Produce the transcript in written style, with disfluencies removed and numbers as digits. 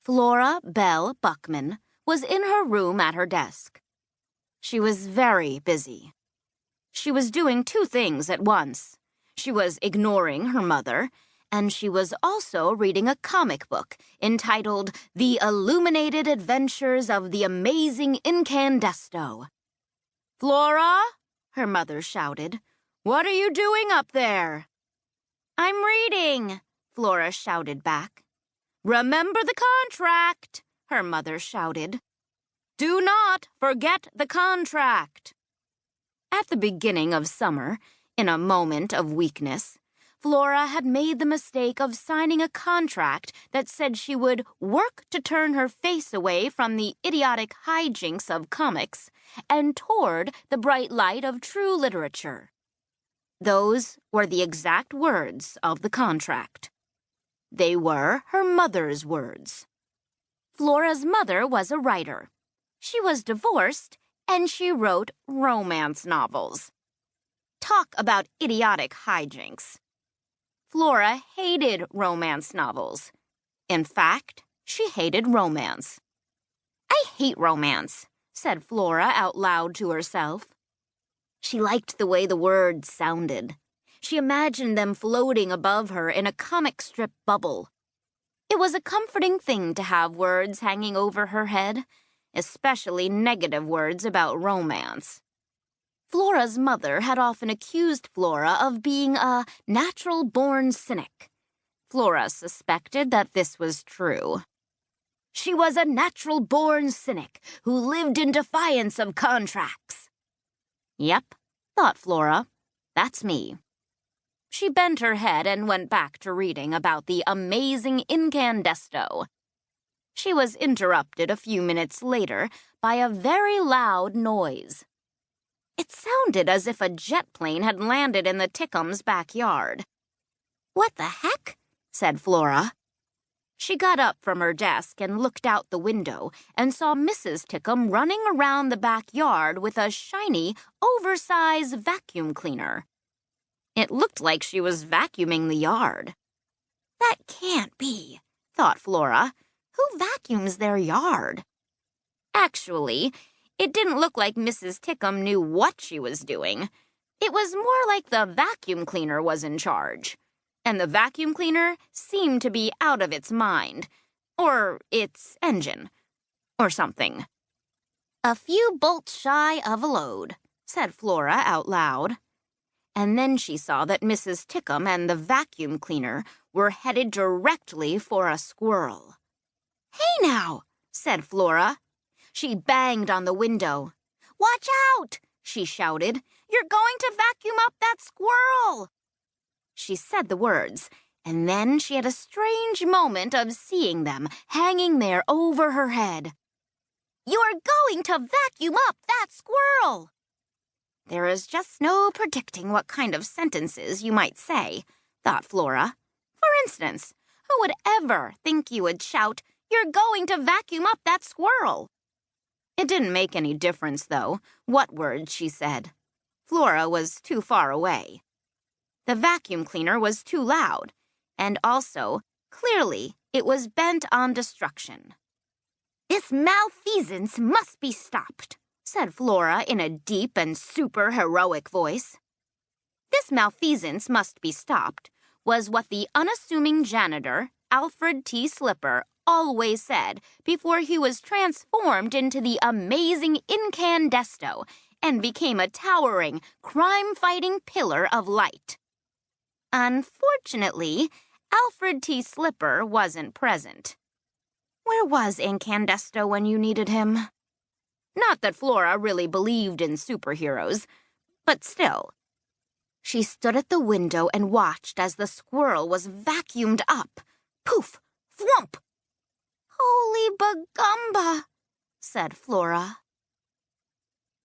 Flora Belle Buckman was in her room at her desk. She was very busy. She was doing two things at once. She was ignoring her mother, and she was also reading a comic book entitled The Illuminated Adventures of the Amazing Incandesto. "Flora," her mother shouted, "what are you doing up there?" "I'm reading," Flora shouted back. "Remember the contract," her mother shouted. "Do not forget the contract." At the beginning of summer, in a moment of weakness, Flora had made the mistake of signing a contract that said she would work to turn her face away from the idiotic hijinks of comics and toward the bright light of true literature. Those were the exact words of the contract. They were her mother's words. Flora's mother was a writer. She was divorced, and she wrote romance novels. Talk about idiotic hijinks. Flora hated romance novels. In fact, she hated romance. "I hate romance," said Flora out loud to herself. She liked the way the words sounded. She imagined them floating above her in a comic strip bubble. It was a comforting thing to have words hanging over her head, especially negative words about romance. Flora's mother had often accused Flora of being a natural-born cynic. Flora suspected that this was true. She was a natural-born cynic who lived in defiance of contracts. Yep, thought Flora, that's me. She bent her head and went back to reading about the amazing incandesto. She was interrupted a few minutes later by a very loud noise. It sounded as if a jet plane had landed in the Tickums' backyard. "What the heck?" said Flora. She got up from her desk and looked out the window and saw Mrs. Tickum running around the backyard with a shiny, oversized vacuum cleaner. It looked like she was vacuuming the yard. "That can't be," thought Flora. "Who vacuums their yard?" Actually, it didn't look like Mrs. Tickum knew what she was doing. It was more like the vacuum cleaner was in charge. And the vacuum cleaner seemed to be out of its mind, or its engine, or something. "A few bolts shy of a load," said Flora out loud. And then she saw that Mrs. Tickum and the vacuum cleaner were headed directly for a squirrel. "Hey now," said Flora. She banged on the window. "Watch out," she shouted. "You're going to vacuum up that squirrel." She said the words, and then she had a strange moment of seeing them hanging there over her head. "You're going to vacuum up that squirrel." There is just no predicting what kind of sentences you might say, thought Flora. For instance, who would ever think you would shout, "You're going to vacuum up that squirrel"? It didn't make any difference, though, what words she said. Flora was too far away. The vacuum cleaner was too loud, and also, clearly, it was bent on destruction. "This malfeasance must be stopped," said Flora in a deep and super-heroic voice. "This malfeasance must be stopped" was what the unassuming janitor, Alfred T. Slipper, always said before he was transformed into the amazing incandesto and became a towering, crime-fighting pillar of light. Unfortunately, Alfred T. Slipper wasn't present. Where was Incandesto when you needed him? Not that Flora really believed in superheroes, but still. She stood at the window and watched as the squirrel was vacuumed up. Poof! Thwump! "Holy bagumba," said Flora.